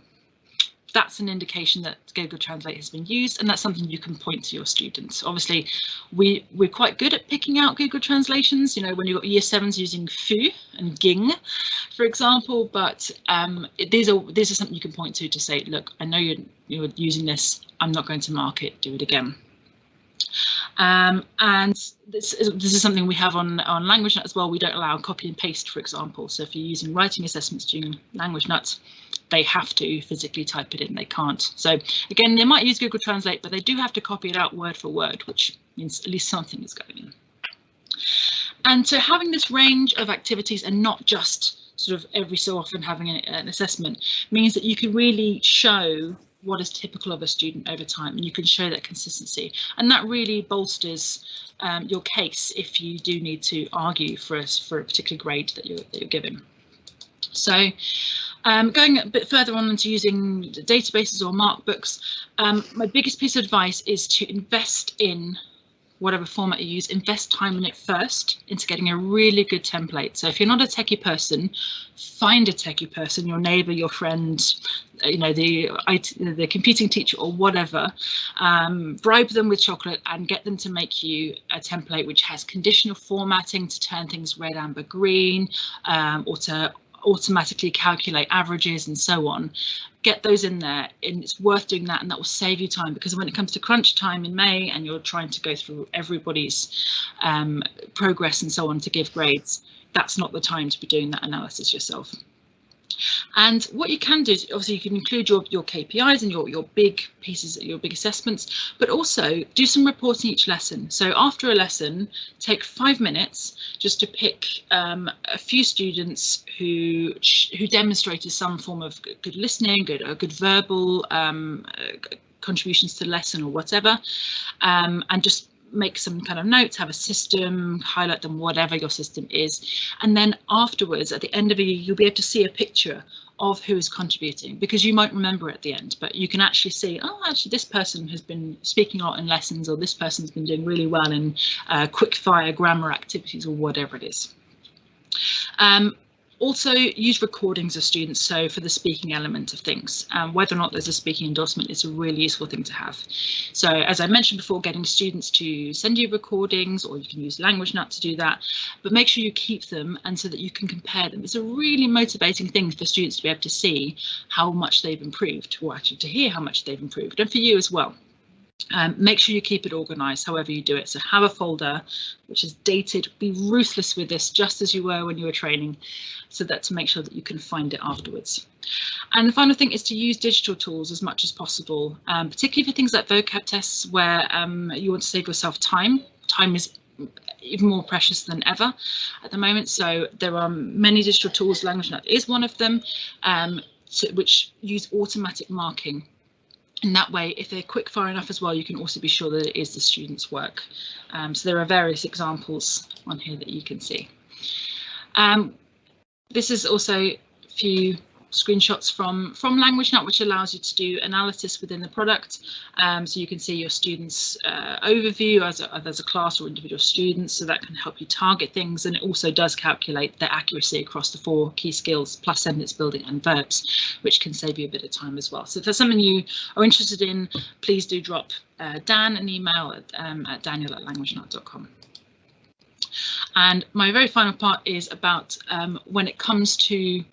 that's an indication that Google Translate has been used, and that's something you can point to your students. Obviously, we're quite good at picking out Google translations, you know, when you've got year 7s using foo and ging, for example, but these are something you can point to say, look, I know you're using this, I'm not going to mark it, do it again. And this is something we have on LanguageNut as well. We don't allow copy and paste, for example. So if you're using writing assessments during LanguageNut, they have to physically type it in. They can't. So again, they might use Google Translate, but they do have to copy it out word for word, which means at least something is going in. And so having this range of activities and not just sort of every so often having an assessment means that you can really show what is typical of a student over time, and you can show that consistency, and that really bolsters your case if you do need to argue for a particular grade that you're given. So going a bit further on into using databases or mark books, my biggest piece of advice is to invest in whatever format you use, invest time in it first into getting a really good template. So if you're not a techie person, find a techie person, your neighbor, your friend, you know, the computing teacher or whatever, bribe them with chocolate and get them to make you a template which has conditional formatting to turn things red, amber, green, or to automatically calculate averages and so on. Get those in there, and it's worth doing that, and that will save you time, because when it comes to crunch time in May and you're trying to go through everybody's progress and so on to give grades, that's not the time to be doing that analysis yourself. And what you can do is, obviously, you can include your KPIs and your big pieces, your big assessments, but also do some reporting each lesson. So after a lesson, take 5 minutes just to pick a few students who demonstrated some form of good listening, good verbal contributions to the lesson or whatever, and just make some kind of notes, have a system, highlight them, whatever your system is. And then afterwards, at the end of a year, you'll be able to see a picture of who is contributing, because you might remember at the end, but you can actually see, oh, actually this person has been speaking a lot in lessons, or this person's been doing really well in quick fire grammar activities, or whatever it is. Also use recordings of students, so for the speaking element of things, whether or not there's a speaking endorsement is a really useful thing to have. So as I mentioned before, getting students to send you recordings, or you can use LanguageNut to do that, but make sure you keep them, and so that you can compare them. It's a really motivating thing for students to be able to see how much they've improved, or actually to hear how much they've improved, and for you as well. Make sure you keep it organised however you do it. So have a folder which is dated, be ruthless with this, just as you were when you were training, so that to make sure that you can find it afterwards. And the final thing is to use digital tools as much as possible, particularly for things like vocab tests, where you want to save yourself time. Time is even more precious than ever at the moment, so there are many digital tools. LanguageNut is one of them, which use automatic marking. And that way, if they're quick fire enough as well, you can also be sure that it is the student's work. So there are various examples on here that you can see. This is also a few screenshots from LanguageNut, which allows you to do analysis within the product. So you can see your students' overview as a class or individual students, so that can help you target things, and it also does calculate their accuracy across the 4 key skills plus sentence building and verbs, which can save you a bit of time as well. So if there's something you are interested in, please do drop Dan an email at daniel@languagenut.com. And my very final part is about when it comes to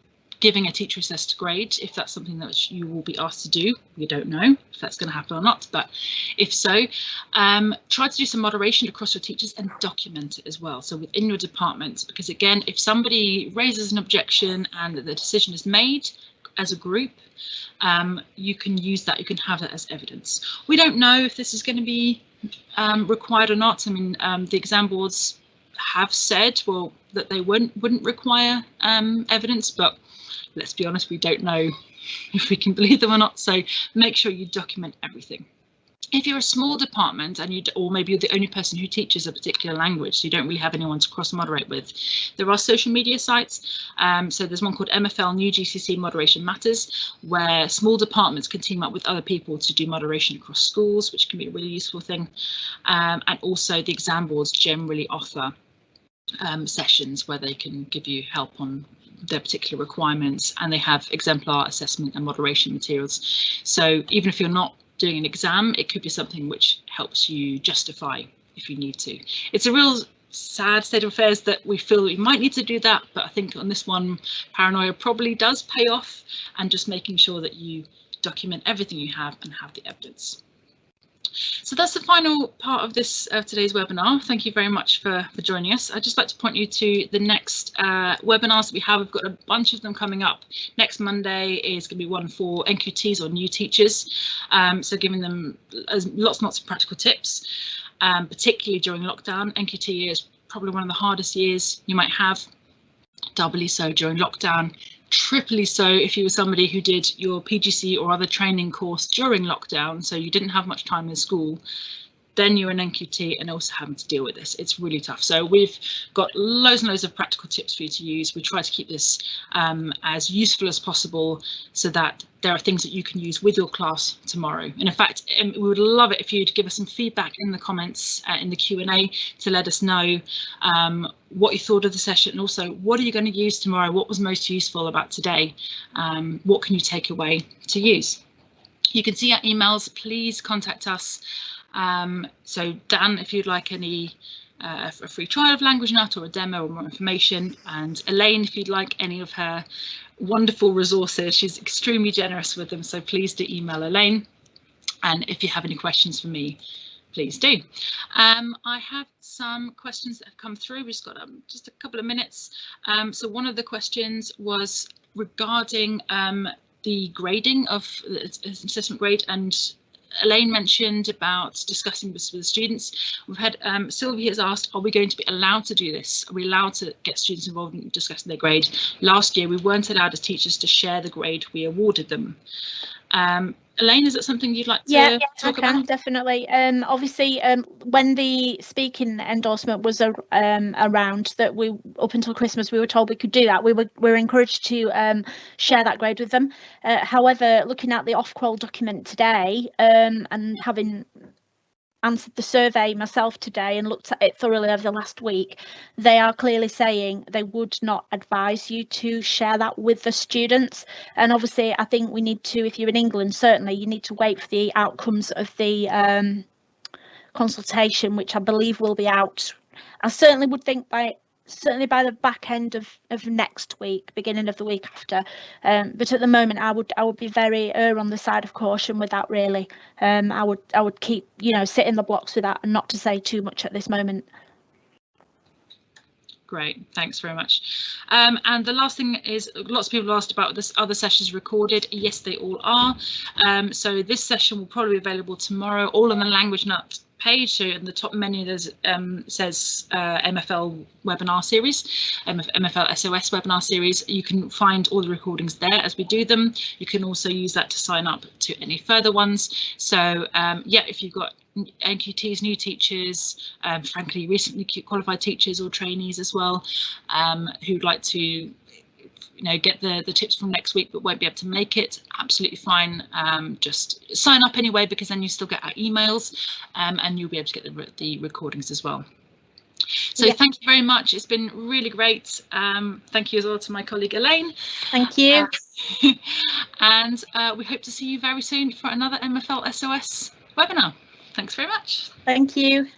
giving a teacher assessed grade if that's something that you will be asked to do. We don't know if that's going to happen or not, but if so, try to do some moderation across your teachers and document it as well. So within your department, because again, if somebody raises an objection and the decision is made as a group, you can use that, you can have that as evidence. We don't know if this is going to be required or not. I mean, the exam boards have said, well, that they wouldn't require evidence, but let's be honest, we don't know if we can believe them or not. So make sure you document everything. If you're a small department and or maybe you're the only person who teaches a particular language, so you don't really have anyone to cross-moderate with, there are social media sites. So there's one called MFL New GCC Moderation Matters, where small departments can team up with other people to do moderation across schools, which can be a really useful thing. And also the exam boards generally offer sessions where they can give you help on their particular requirements, and they have exemplar assessment and moderation materials. So even if you're not doing an exam, it could be something which helps you justify if you need to. It's a real sad state of affairs that we feel we might need to do that, but I think on this one, paranoia probably does pay off, and just making sure that you document everything you have and have the evidence. So that's the final part of this today's webinar. Thank you very much for joining us. I'd just like to point you to the next webinars that we have. We've got a bunch of them coming up. Next Monday is going to be one for NQTs or new teachers. So giving them lots and lots of practical tips, particularly during lockdown. NQT year is probably one of the hardest years you might have, doubly so during lockdown. Triply so if you were somebody who did your PGC or other training course during lockdown, so you didn't have much time in school, then you're an NQT and also having to deal with this. It's really tough. So we've got loads and loads of practical tips for you to use. We try to keep this as useful as possible so that there are things that you can use with your class tomorrow. And in fact, we would love it if you'd give us some feedback in the comments in the Q&A to let us know what you thought of the session, and also what are you going to use tomorrow? What was most useful about today? What can you take away to use? You can see our emails. Please contact us. So Dan, if you'd like any a free trial of Language Nut or a demo or more information, and Elaine, if you'd like any of her wonderful resources, she's extremely generous with them, so please do email Elaine. And if you have any questions for me, please do. I have some questions that have come through. We've just got just a couple of minutes. So one of the questions was regarding the grading of assessment grade, and Elaine mentioned about discussing this with the students. We've had Sylvie has asked, are we going to be allowed to do this? Are we allowed to get students involved in discussing their grade? Last year we weren't allowed as teachers to share the grade we awarded them. Elaine, is that something you'd like to talk about? Definitely. Obviously, when the speaking endorsement was around, that we up until Christmas we were told we could do that. We were encouraged to share that grade with them. However, looking at the off-qual document today and having answered the survey myself today and looked at it thoroughly over the last week, they are clearly saying they would not advise you to share that with the students. And obviously I think we need to, if you're in England, certainly you need to wait for the outcomes of the consultation, which I believe will be out. I certainly would think certainly by the back end of next week, beginning of the week after. But at the moment, I would be very on the side of caution with that. Really, I would keep sit in the blocks with that and not to say too much at this moment. Great, thanks very much. And the last thing is, lots of people asked about this other sessions recorded. Yes, they all are. So this session will probably be available tomorrow, all on the Language Nut page. So in the top menu there's says MFL webinar series, MFL SOS webinar series. You can find all the recordings there as we do them. You can also use that to sign up to any further ones. So yeah, if you've got NQTs, new teachers, frankly recently qualified teachers or trainees as well, who'd like to get the tips from next week but won't be able to make it, absolutely fine. Just sign up anyway, because then you still get our emails and you'll be able to get the recordings as well. So yeah. Thank you very much. It's been really great. Thank you as well to my colleague Elaine. Thank you. And we hope to see you very soon for another MFL SOS webinar. Thanks very much. Thank you.